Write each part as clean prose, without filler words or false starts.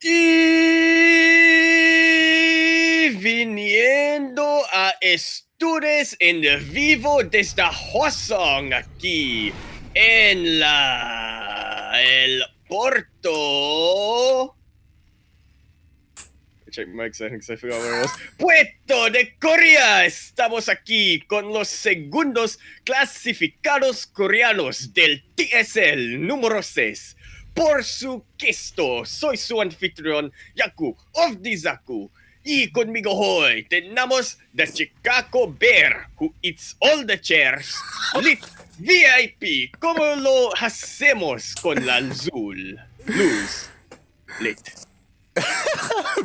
Y viniendo a estudios en vivo desde Hosong aquí en el Porto. Check my mic settings, I forgot where it was. Puerto de Corea. Estamos aquí con los segundos clasificados coreanos del TSL número 6. Por supuesto, soy su anfitrión, Yakuzaku. Y conmigo hoy tenemos the Chicago Bear, who eats all the chairs, lit VIP. ¿Cómo lo hacemos con la luz? Lit.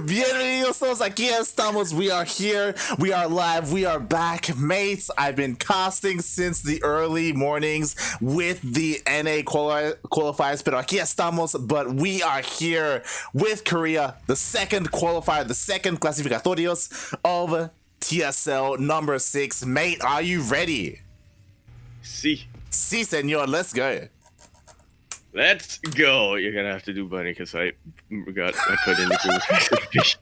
Bienvenidos todos, aquí estamos, we are here, we are live, we are back, mates. I've been casting since the early mornings with the NA qualifiers, pero aquí estamos, but we are here with Korea, the second qualifier, the second clasificatorios of TSL number 6. Mate, are you ready? Sí. Sí, senor, let's go. Let's go. You're gonna have to do bunny because I put in the Google classification.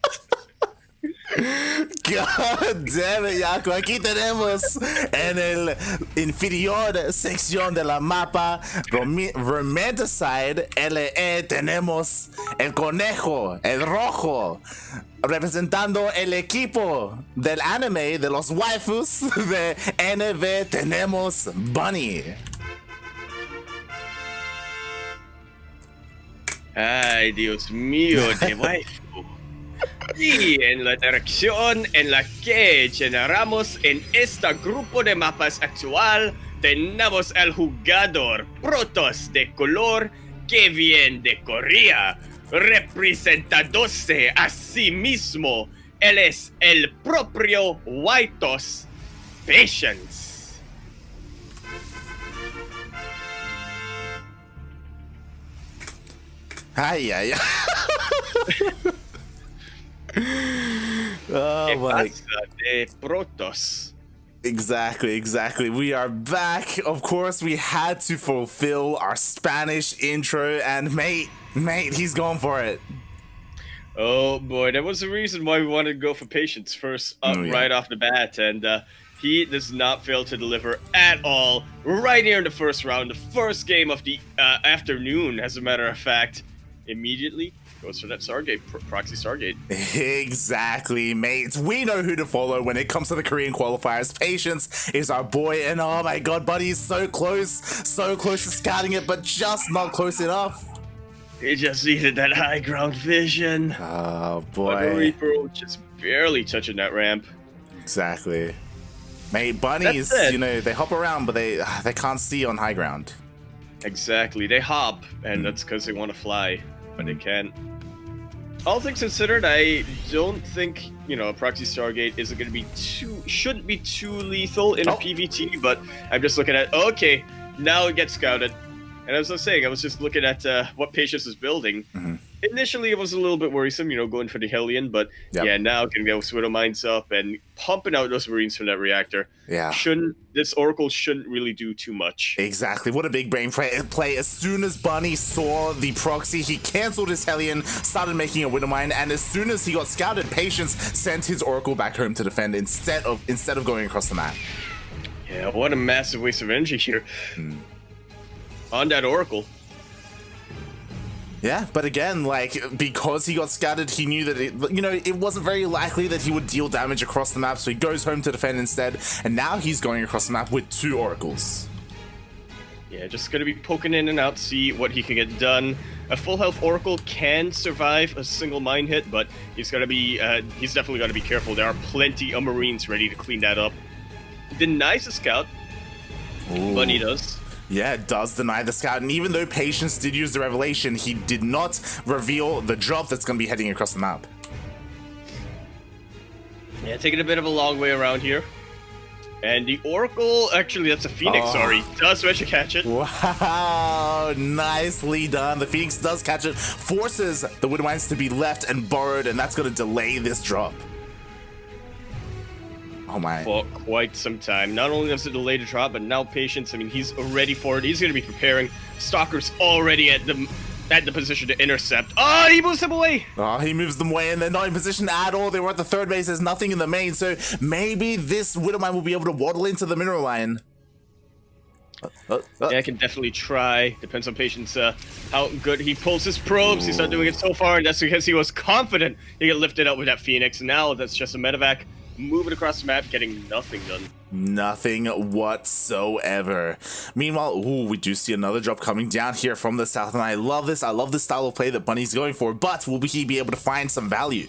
God damn it, Yaku. Aquí tenemos en el inferior sección de la mapa Romanticide LE tenemos el conejo, el rojo, representando el equipo del anime de los waifus de NV tenemos Bunny. Ay, Dios mío, de waifu. Y en la dirección en la que generamos en este grupo de mapas actual, tenemos al jugador Protoss de color que viene de Corea, representándose a sí mismo. Él es el propio Whitos Patience. Ay, ay, ay. Oh my. De Protoss. Exactly. We are back. Of course, we had to fulfill our Spanish intro, and mate, he's going for it. Oh boy, that was the reason why we wanted to go for Patience first, right off the bat, and he does not fail to deliver at all. Right here in the first round, the first game of the afternoon, as a matter of fact. Immediately goes for that Stargate, proxy Stargate. Exactly, mates. We know who to follow when it comes to the Korean qualifiers. Patience is our boy, and oh my god, buddy, he's so close to scouting it, but just not close enough. He just needed that high ground vision. Oh boy. But Reaper just barely touching that ramp. Exactly. Mate, bunnies, you know, they hop around, but they can't see on high ground. Exactly. They hop, and that's because they want to fly, but they can't. All things considered, I don't think, you know, a proxy Stargate isn't going to be shouldn't be too lethal in a PvT, but I'm just looking at, okay, now it gets scouted. And as I was saying, I was just looking at what Patience is building. Mm-hmm. Initially, it was a little bit worrisome, you know, going for the Hellion, but yeah, now can go Widow Mines up and pumping out those Marines from that reactor. Yeah. This Oracle shouldn't really do too much. Exactly. What a big brain play. As soon as Bunny saw the proxy, he canceled his Hellion, started making a Widow Mine, and as soon as he got scouted, Patience sent his Oracle back home to defend instead of going across the map. Yeah, what a massive waste of energy here. On that Oracle. Yeah, but again, like, because he got scattered, he knew that, it wasn't very likely that he would deal damage across the map, so he goes home to defend instead, and now he's going across the map with 2 Oracles. Yeah, just gonna be poking in and out, see what he can get done. A full health Oracle can survive a single mine hit, but he's definitely gotta be careful. There are plenty of Marines ready to clean that up. Denies the scout, but he does. Yeah, it does deny the scout, and even though Patience did use the revelation, he did not reveal the drop that's going to be heading across the map. Yeah, taking a bit of a long way around here. And the Oracle, actually that's a Phoenix, sorry, does manage to catch it. Wow, nicely done. The Phoenix does catch it, forces the Widow Mines to be left and borrowed, and that's going to delay this drop. Oh my. For quite some time. Not only does it delay the drop, but now Patience, I mean, he's ready for it. He's going to be preparing. Stalker's already at the at the position to intercept. Oh, he moves him away. Oh, he moves them away, and they're not in position at all. They were at the third base. There's nothing in the main, so maybe this Widowmine will be able to waddle into the mineral line. Yeah, I can definitely try. Depends on Patience, how good he pulls his probes. He's not doing it so far, and that's because he was confident he could lift it up with that Phoenix. Now that's just a medevac moving across the map, getting nothing done. Nothing whatsoever. Meanwhile, we do see another drop coming down here from the south, and I love this. I love the style of play that Bunny's going for, but will he be able to find some value?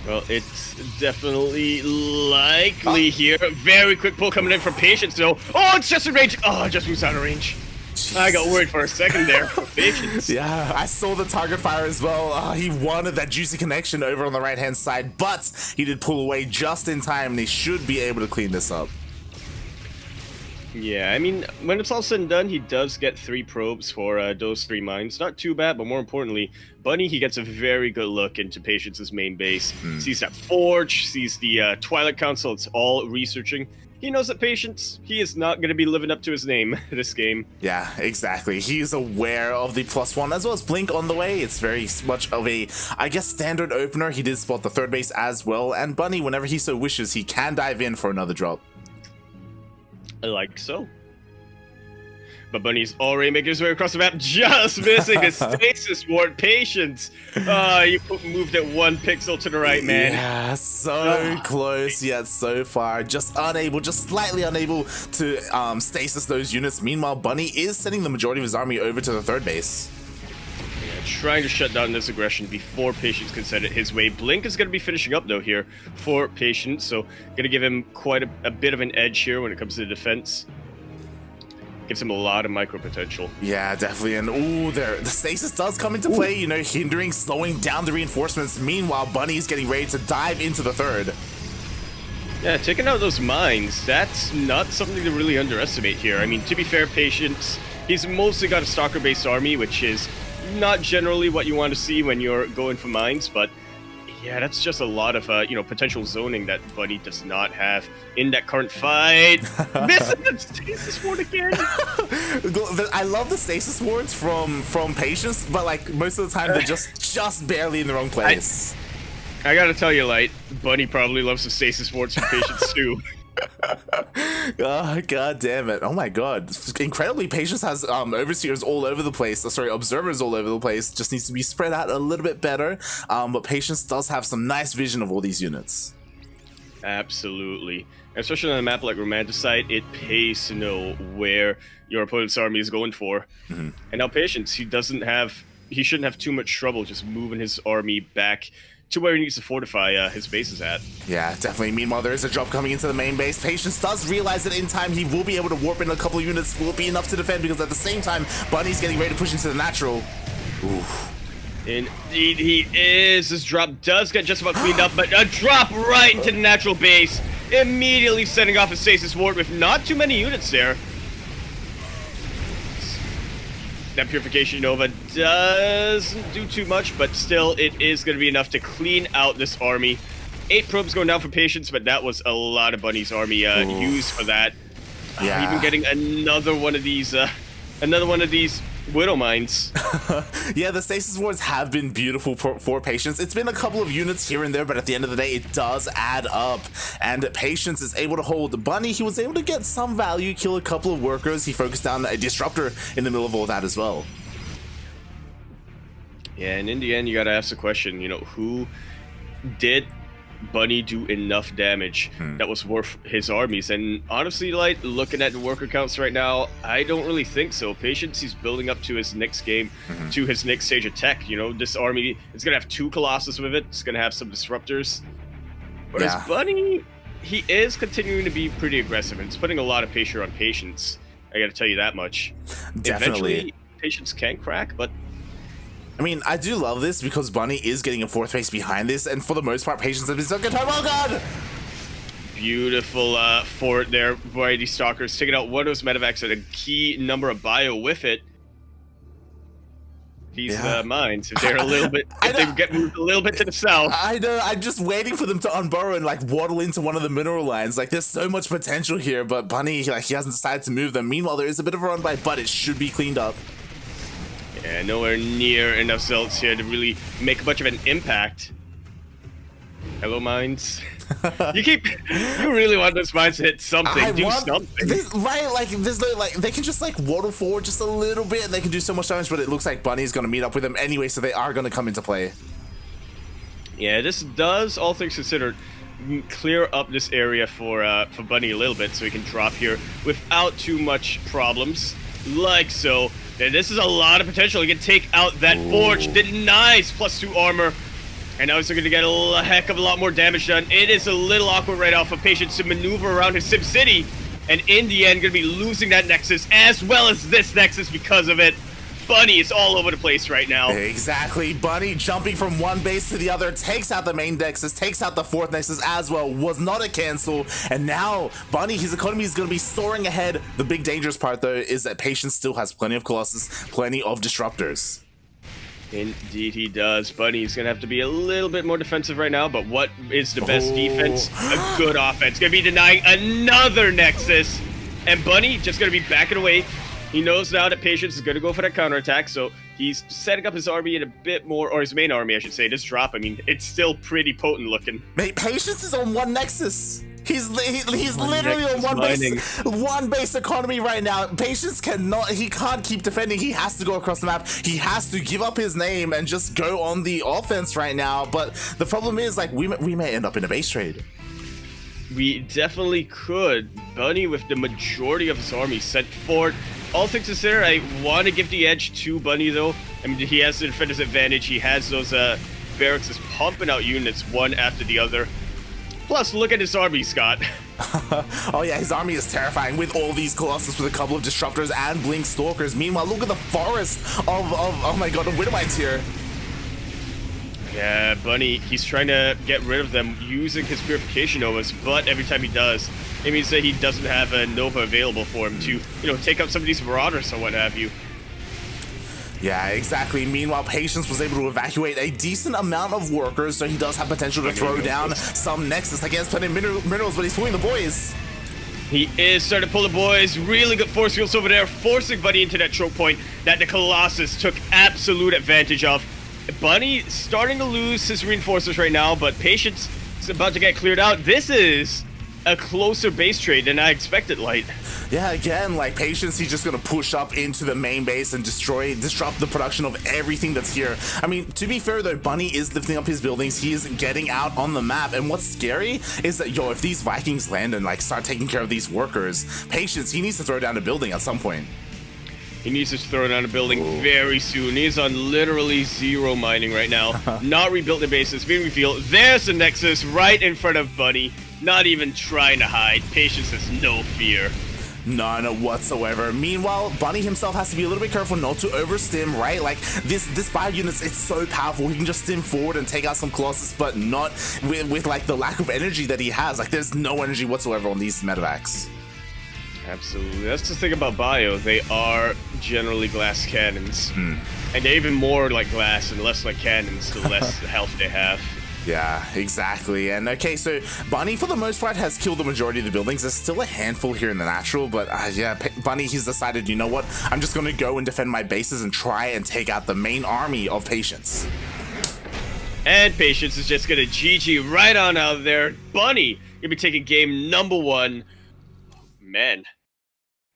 Well, it's definitely likely here. Very quick pull coming in from Patience, though. Oh, it's just in range. Oh, it just moves out of range. Jeez. I got worried for a second there for Patience. Yeah, I saw the target fire as well. He wanted that juicy connection over on the right-hand side, but he did pull away just in time, and he should be able to clean this up. Yeah, I mean, when it's all said and done, he does get 3 probes for those 3 mines. Not too bad, but more importantly, Bunny, he gets a very good look into Patience's main base. Sees that forge, sees the Twilight Council. It's all researching. He knows that Patience, he is not going to be living up to his name this game. Yeah, exactly. He's aware of the +1 as well as Blink on the way. It's very much of a, I guess, standard opener. He did spot the third base as well, and Bunny, whenever he so wishes, he can dive in for another drop. Like so. But Bunny's already making his way across the map, just missing the stasis ward. Patience. You moved it 1 pixel to the right, man. Yeah, so close yet so far. Just unable, just slightly unable to stasis those units. Meanwhile, Bunny is sending the majority of his army over to the third base. Yeah, trying to shut down this aggression before Patience can send it his way. Blink is going to be finishing up, though, here for Patience. So, going to give him quite a bit of an edge here when it comes to defense. Gives him a lot of micro potential. Yeah, definitely. And the stasis does come into play, you know, hindering, slowing down the reinforcements. Meanwhile, Bunny's getting ready to dive into the third. Yeah, taking out those mines, that's not something to really underestimate here. I mean, to be fair, Patience, he's mostly got a stalker-based army, which is not generally what you want to see when you're going for mines, but yeah, that's just a lot of, potential zoning that Bunny does not have in that current fight. Missing the stasis ward again. I love the stasis wards from Patience, but like most of the time they're just barely in the wrong place. I gotta tell you, Light, Bunny probably loves the stasis wards from Patience too. Oh, god damn it. Oh my god. Incredibly, Patience has overseers all over the place. Sorry, observers all over the place. Just needs to be spread out a little bit better. But Patience does have some nice vision of all these units. Absolutely. Especially on a map like Romanticide, it pays to know where your opponent's army is going for. And now Patience, he shouldn't have too much trouble just moving his army back to where he needs to fortify his bases at. Yeah, definitely. Meanwhile, there is a drop coming into the main base. Patience does realize that in time he will be able to warp in a couple of units. Will be enough to defend, because at the same time, Bunny's getting ready to push into the natural. Indeed he is. This drop does get just about cleaned up, but a drop right into the natural base. Immediately setting off a stasis ward with not too many units there. That Purification Nova doesn't do too much, but still, it is going to be enough to clean out this army. 8 probes going down for Patience, but that was a lot of Bunny's army used for that. Yeah. Even getting another one of these Widow Mines. Yeah, the stasis wards have been beautiful for Patience. It's been a couple of units here and there, but at the end of the day, it does add up. And Patience is able to hold Bunny. He was able to get some value, kill a couple of workers. He focused down a disruptor in the middle of all that as well. Yeah, and in the end, you got to ask the question, who did Bunny do enough damage that was worth his armies? And honestly, like, looking at the worker counts right now, I don't really think so. Patience, he's building up to his next game, to his next stage of tech. This army is going to have 2 Colossus with it. It's going to have some disruptors. Whereas Bunny, he is continuing to be pretty aggressive, and it's putting a lot of pressure on Patience. I got to tell you that much. Definitely. Eventually, Patience can crack, but I mean, I do love this because Bunny is getting a 4th base behind this, and for the most part, Patience has been so good. Oh god! Beautiful fort there by these stalkers, taking out one of those medevacs at a key number of bio with it. These mines, if they're a little bit, if they get moved a little bit to the south. I know, I'm just waiting for them to unburrow and like waddle into one of the mineral lines. Like, there's so much potential here, but Bunny, like, he hasn't decided to move them. Meanwhile, there is a bit of a run by, but it should be cleaned up. Yeah, Yeah, nowhere near enough Zelts here to really make much of an impact. Hello, mines. You really want those mines to hit something, do something. This, right? Like, there's no, like, they can just, like, waddle forward just a little bit and they can do so much damage, but it looks like Bunny's gonna meet up with them anyway, so they are gonna come into play. Yeah, this does, all things considered, clear up this area for Bunny a little bit so he can drop here without too much problems, like so. And this is a lot of potential. He can take out that Forge. Did nice +2 armor. And now he's going to get a heck of a lot more damage done. It is a little awkward right off of Patience to maneuver around his Sim City. And in the end, going to be losing that Nexus as well as this Nexus because of it. Bunny is all over the place right now. Exactly. Bunny jumping from one base to the other, takes out the main Nexus, takes out the fourth Nexus as well. Was not a cancel. And now Bunny, his economy is going to be soaring ahead. The big dangerous part, though, is that Patience still has plenty of Colossus, plenty of Disruptors. Indeed he does. Bunny's going to have to be a little bit more defensive right now, but what is the best defense? A good offense. Going to be denying another Nexus. And Bunny just going to be backing away. He knows now that Patience is going to go for that counterattack, so he's setting up his army in a bit more, or his main army, I should say. This drop, I mean, it's still pretty potent looking. Mate, Patience is on one Nexus. He's literally on one base economy right now. Patience he can't keep defending. He has to go across the map. He has to give up his name and just go on the offense right now. But the problem is, like, we may end up in a base trade. We definitely could. Bunny with the majority of his army sent forward. All things considered, I want to give the edge to Bunny, though. I mean, he has the defender's advantage. He has those barracks just pumping out units one after the other. Plus, look at his army, Scott. Oh yeah, his army is terrifying with all these Colossus with a couple of Disruptors and Blink Stalkers. Meanwhile, look at the forest of oh my god, of Widowmites here. Yeah, Bunny, he's trying to get rid of them using his Purification Novas, but every time he does, it means that he doesn't have a Nova available for him to, take out some of these Marauders or what have you. Yeah, exactly. Meanwhile, Patience was able to evacuate a decent amount of workers, so he does have potential to throw down some Nexus. Like, he has plenty of minerals, but he's pulling the boys. He is starting to pull the boys. Really good force fields over there, forcing Bunny into that choke point that the Colossus took absolute advantage of. Bunny starting to lose his reinforcers right now, but Patience is about to get cleared out. This is a closer base trade than I expected, Light. Yeah, again, like, Patience, he's just gonna push up into the main base and disrupt the production of everything that's here. I mean, to be fair though, Bunny is lifting up his buildings, he is getting out on the map, and what's scary is that, if these Vikings land and, like, start taking care of these workers, Patience, he needs to throw down a building at some point. He needs to throw down a building very soon. He's on literally 0 mining right now. Not rebuilt the base. It's being revealed. There's the Nexus right in front of Bunny. Not even trying to hide. Patience has no fear. None whatsoever. Meanwhile, Bunny himself has to be a little bit careful not to overstim, right? Like, this bio unit, it's so powerful. He can just stim forward and take out some Colossus, but not with like, the lack of energy that he has. Like, there's no energy whatsoever on these medevacs. Absolutely. That's the thing about bio. They are generally glass cannons. And they're even more like glass and less like cannons, the less health they have. Yeah, exactly. And okay, so Bunny, for the most part, has killed the majority of the buildings. There's still a handful here in the natural, but yeah, Bunny, he's decided, you know what? I'm just going to go and defend my bases and try and take out the main army of Patience. And Patience is just going to GG right on out of there. Bunny going to be taking game number 1. Man,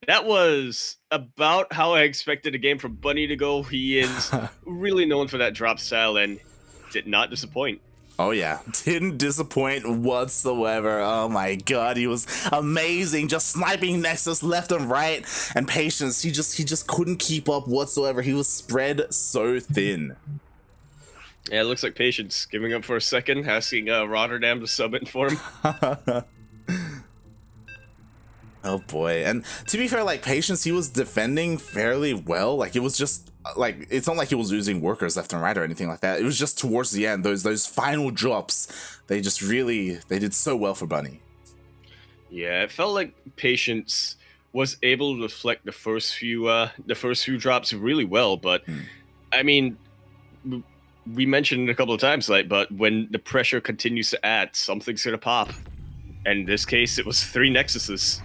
that was about how I expected a game from Bunny to go. He is really known for that drop style and did not disappoint. Oh yeah, didn't disappoint whatsoever. Oh my god, he was amazing, just sniping Nexus left and right. And Patience, he just couldn't keep up whatsoever. He was spread so thin. Yeah, it looks like Patience giving up for a second, asking Rotterdam to sub it for him. Oh boy. And to be fair, like, Patience, he was defending fairly well. Like, it was just like, it's not like he was losing workers left and right or anything like that. It was just towards the end, those final drops, they did so well for Bunny. Yeah, it felt like Patience was able to reflect the first few drops really well, but I mean, we mentioned it a couple of times, like, but when the pressure continues to add, something's gonna pop. And in this case, it was 3 Nexuses.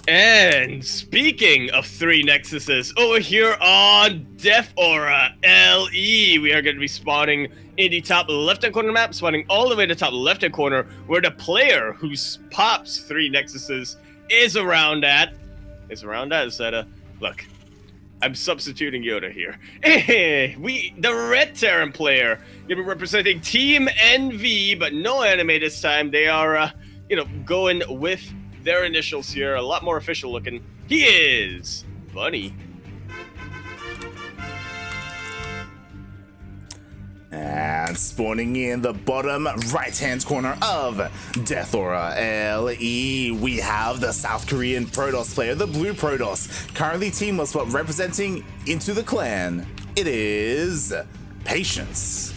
And speaking of 3 Nexuses, over here on Death Aura LE, we are going to be spawning in the top left-hand corner map, spawning all the way to the top left-hand corner, where the player who pops 3 Nexuses is around at. Look, I'm substituting Yoda here. The Red Terran player, going to be representing Team NV, but no anime this time. They are, going with their initials here, a lot more official looking. He is Bunny. And spawning in the bottom right-hand corner of Death Aura LE, we have the South Korean Protoss player, the Blue Protoss, currently teamless but representing Into the Clan. It is Patience.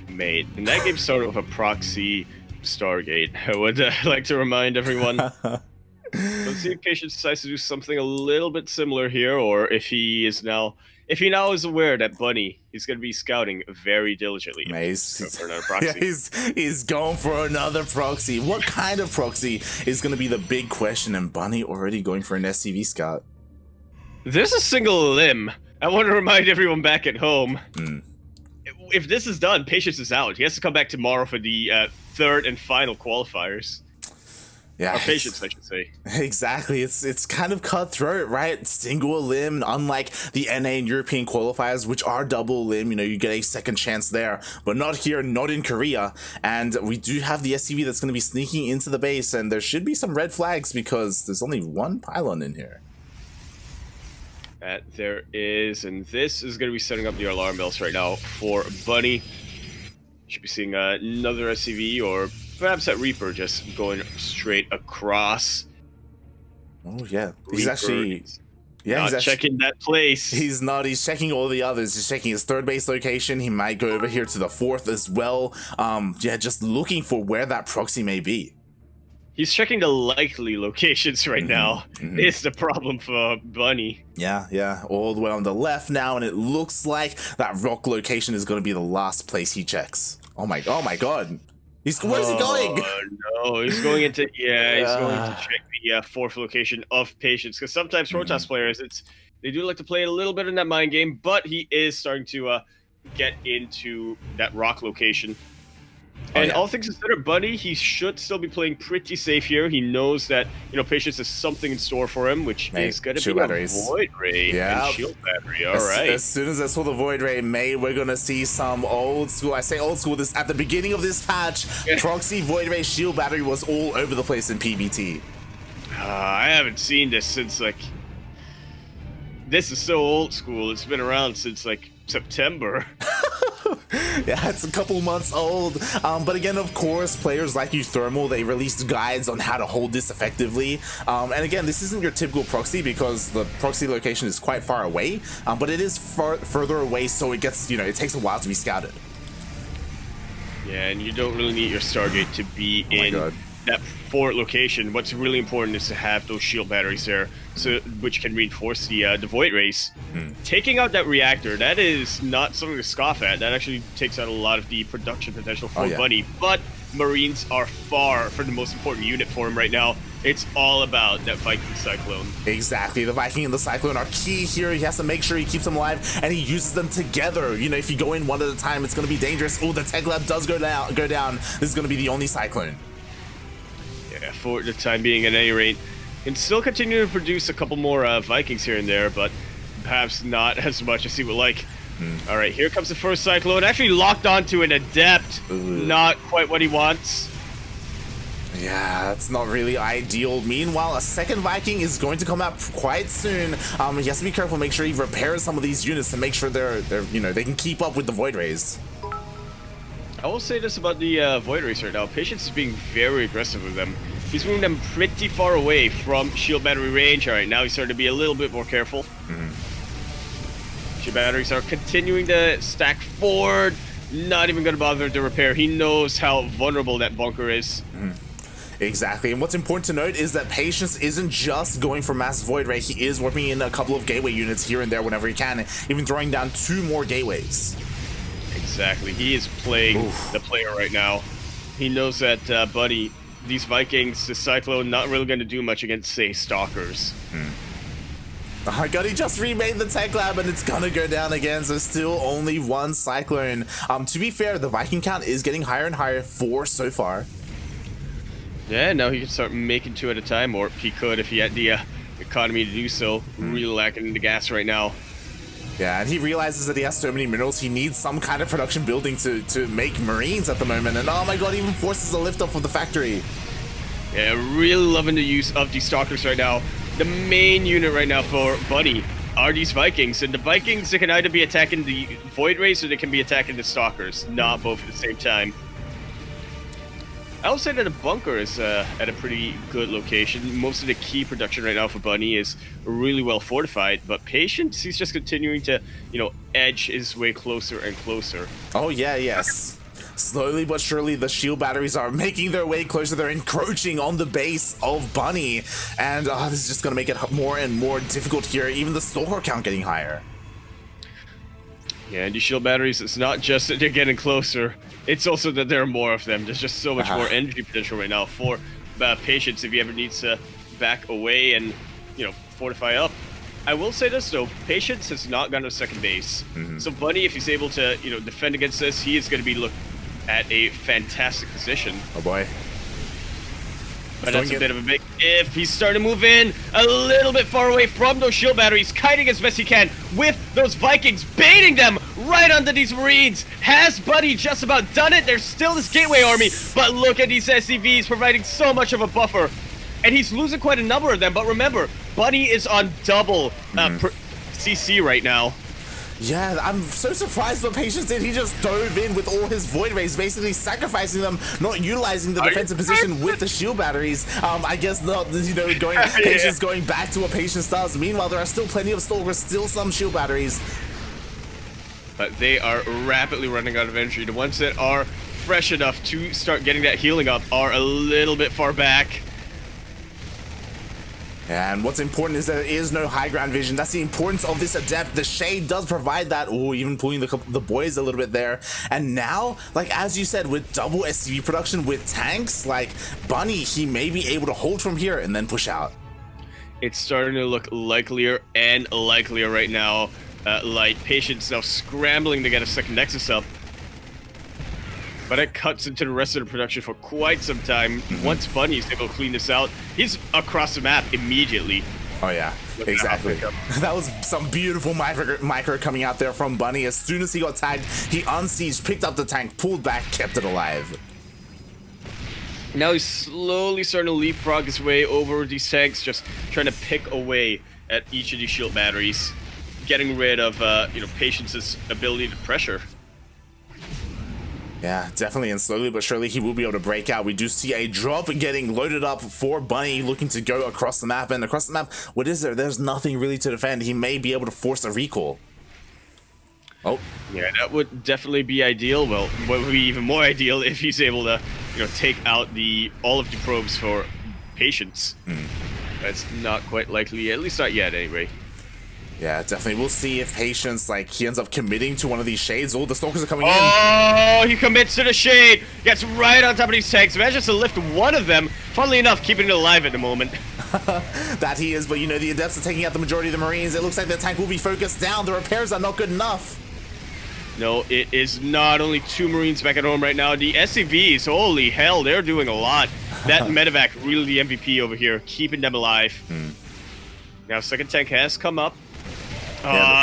Mate, and that game started with a proxy Stargate. I would like to remind everyone. Let's see if Patience decides to do something a little bit similar here, or if he now is aware that Bunny is going to be scouting very diligently. He's for another proxy. he's going for another proxy. What kind of proxy is going to be the big question? And Bunny already going for an SCV scout. There's a single limb. I want to remind everyone back at home. If this is done, Patience is out. He has to come back tomorrow for the third and final qualifiers. Yeah, or Patience, I should say. Exactly. It's kind of cutthroat, right? Single limb, unlike the NA and European qualifiers, which are double limb. You get a second chance there, but not here, not in Korea. And we do have the SCV that's going to be sneaking into the base, and there should be some red flags because there's only one pylon in here. There is, and this is going to be setting up the alarm bells right now for Bunny. Should be seeing another SCV, or perhaps that Reaper just going straight across. Oh yeah, He's checking that place. He's not. He's checking all the others. He's checking his third base location. He might go over here to the fourth as well. Just looking for where that proxy may be. He's checking the likely locations right now. It's the problem for Bunny. Yeah, all the way on the left now, and it looks like that rock location is going to be the last place he checks. Oh my god! Where's he going? No, he's going into he's going to check the fourth location of Patience, because sometimes Protoss players they do like to play a little bit in that mind game, but he is starting to get into that rock location. And all things considered, Bunny, he should still be playing pretty safe here. He knows that, Patience has something in store for him, which is going to be a Void Ray and Shield Battery. All right. As soon as I saw the Void Ray, we're going to see some old school. I say old school. This at the beginning of this patch, Proxy, Void Ray, Shield Battery was all over the place in PBT. I haven't seen this since, this is so old school. It's been around since, September. Yeah, it's a couple months old, but again, of course, players like Thermal, they released guides on how to hold this effectively, and again, this isn't your typical proxy because the proxy location is quite far away, but it is further away, so it gets, it takes a while to be scouted. Yeah, and you don't really need your Stargate to be in that fort location. What's really important is to have those shield batteries there, which can reinforce the Void Rays. Taking out that reactor, that is not something to scoff at. That actually takes out a lot of the production potential for Bunny. But Marines are far from the most important unit for him right now. It's all about that Viking Cyclone. Exactly. The Viking and the Cyclone are key here. He has to make sure he keeps them alive, and he uses them together. If you go in one at a time, it's going to be dangerous. Oh, the Tech Lab does go down. This is going to be the only Cyclone. Yeah, for the time being, at any rate. And still continue to produce a couple more Vikings here and there, but perhaps not as much as he would like. All right, here comes the first Cyclone. Actually locked onto an Adept. Not quite what he wants. Yeah, that's not really ideal. Meanwhile, a second Viking is going to come out quite soon. He has to be careful, make sure he repairs some of these units to make sure they're they can keep up with the Void Rays. I will say this about the Void Rays right now. Patience is being very aggressive with them. He's moving them pretty far away from shield battery range. All right, now he's starting to be a little bit more careful. Shield batteries are continuing to stack forward. Not even going to bother to repair. He knows how vulnerable that bunker is. Exactly, and what's important to note is that Patience isn't just going for mass Void Ray. He is warping in a couple of gateway units here and there whenever he can, even throwing down 2 more gateways. Exactly. He is playing the player right now. He knows that Bunny, these Vikings, the Cyclone, not really going to do much against, say, Stalkers. Oh my god, he just remade the Tech Lab and it's gonna go down again, so still only one Cyclone. To be fair, the Viking count is getting higher and higher, 4 so far. Yeah, now he can start making 2 at a time, or he could if he had the economy to do so. Really lacking the gas right now. Yeah, and he realizes that he has so many minerals, he needs some kind of production building to make Marines at the moment, and oh my god, he even forces a lift off of the factory. Yeah, really loving the use of these Stalkers right now. The main unit right now for Bunny are these Vikings, and the Vikings, they can either be attacking the Void Rays or they can be attacking the Stalkers, not both at the same time. I will say that the bunker is at a pretty good location. Most of the key production right now for Bunny is really well fortified, but Patience, he's just continuing to, edge his way closer and closer. Oh yeah, yes. Slowly but surely, the shield batteries are making their way closer. They're encroaching on the base of Bunny, and this is just going to make it more and more difficult here. Even the Stalker count getting higher. Yeah, and these shield batteries, it's not just that they're getting closer, it's also that there are more of them. There's just so much more energy potential right now for Patience if he ever needs to back away and, fortify up. I will say this, though. Patience has not gone to second base. So Bunny, if he's able to, defend against this, he is going to be looked at a fantastic position. Oh boy. But that's a bit of a big if. He's starting to move in a little bit far away from those shield batteries, kiting as best he can with those Vikings, baiting them right under these Marines. Has Bunny just about done it? There's still this Gateway army, but look at these SCVs providing so much of a buffer. And he's losing quite a number of them, but remember, Bunny is on double CC right now. Yeah, I'm so surprised what Patience did. He just dove in with all his Void Rays, basically sacrificing them, not utilizing the defensive position with the shield batteries. I guess not, Patience going back to what Patience does. Meanwhile, there are still plenty of Stalkers, still some shield batteries. But they are rapidly running out of energy. The ones that are fresh enough to start getting that healing up are a little bit far back. And what's important is that there is no high ground vision. That's the importance of this Adept. The Shade does provide that. Oh, even pulling the boys a little bit there. And now, as you said, with double SCV production with tanks, Bunny, he may be able to hold from here and then push out. It's starting to look likelier and likelier right now. Patience now scrambling to get a second Nexus up. But it cuts into the rest of the production for quite some time. Once Bunny is able to clean this out, he's across the map immediately. Oh yeah, exactly. That was some beautiful micro coming out there from Bunny. As soon as he got tagged, he unsieged, picked up the tank, pulled back, kept it alive. Now he's slowly starting to leapfrog his way over these tanks, just trying to pick away at each of these shield batteries, getting rid of Patience's ability to pressure. Yeah, definitely, and slowly but surely he will be able to break out. We do see a drop getting loaded up for Bunny, looking to go across the map, and across the map, what is there? There's nothing really to defend. He may be able to force a recall. Oh. Yeah, that would definitely be ideal. Well, what would be even more ideal if he's able to, take out all of the probes for Patience. That's not quite likely, at least not yet anyway. Yeah, definitely. We'll see if Patience, he ends up committing to one of these Shades. Oh, the Stalkers are coming in. Oh, he commits to the Shade. Gets right on top of these tanks. Manages to lift one of them. Funnily enough, keeping it alive at the moment. That he is, but the Adepts are taking out the majority of the Marines. It looks like the tank will be focused down. The repairs are not good enough. No, it is not. Only 2 Marines back at home right now. The SCVs, holy hell, they're doing a lot. That medevac, really the MVP over here, keeping them alive. Now, second tank has come up.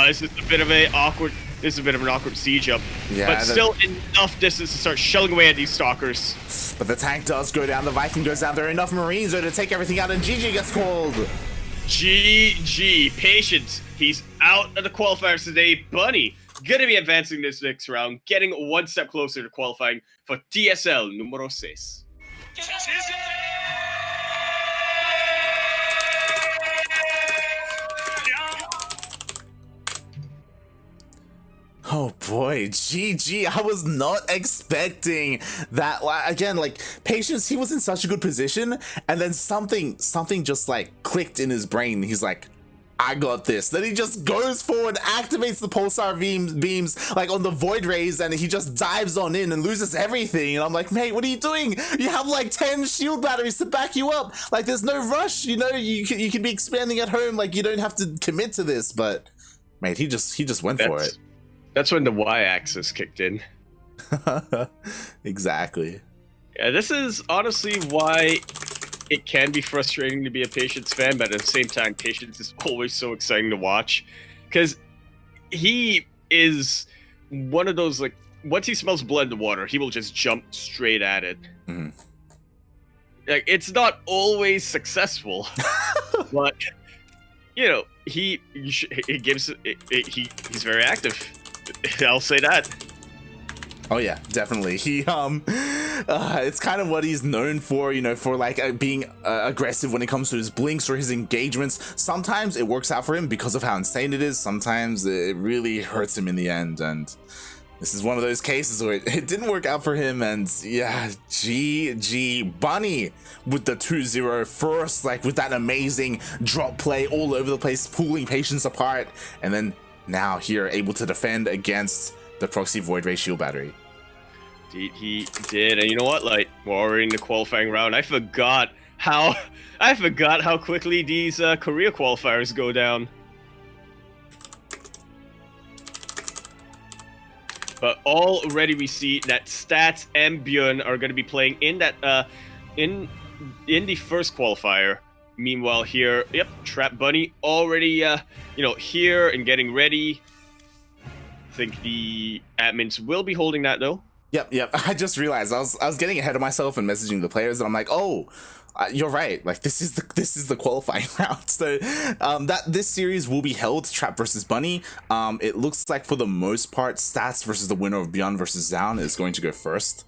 This is a bit of an awkward siege up. Yeah, but still enough distance to start shelling away at these Stalkers. But the tank does go down, the Viking goes down. There are enough Marines there to take everything out, and GG gets called. GG. Patience. He's out of the qualifiers today. Bunny gonna be advancing this next round, getting one step closer to qualifying for TSL numero 6. Oh boy, GG. I was not expecting that. Again, Patience, he was in such a good position, and then something just clicked in his brain. He's like, I got this. Then he just goes forward, activates the pulsar beams like on the void rays, and he just dives on in and loses everything. And I'm like, mate, what are you doing? You have like 10 shield batteries to back you up. Like, there's no rush. You know, you can be expanding at home. Like, you don't have to commit to this. But mate, he just went for it. That's when the y-axis kicked in. Exactly. Yeah, this is honestly why it can be frustrating to be a Patience fan, but at the same time, Patience is always so exciting to watch, because he is one of those, like, once he smells blood in the water, he will just jump straight at it. Mm-hmm. Like, it's not always successful, but you know, he's very active. I'll say that. Oh yeah, definitely. He it's kind of what he's known for, you know, for like being aggressive when it comes to his blinks or his engagements. Sometimes it works out for him because of how insane it is. Sometimes it really hurts him in the end, and this is one of those cases where it didn't work out for him. And yeah, GG Bunny with the 2-0 first, like with that amazing drop play all over the place, pulling Patience apart, and then now here able to defend against the proxy void ray shield battery. He did, and you know what? Like, we're already in the qualifying round. I forgot how quickly these Korea qualifiers go down. But already we see that Stats and Bjorn are going to be playing in that in the first qualifier. Meanwhile, here, yep, Trap Bunny already here and getting ready. I think the admins will be holding that though. Yep. I just realized I was getting ahead of myself and messaging the players, and I'm like, oh, you're right. Like, this is the qualifying round. So this series will be held Trap versus Bunny. It looks like for the most part, Stats versus the winner of Beyond versus Zaun is going to go first.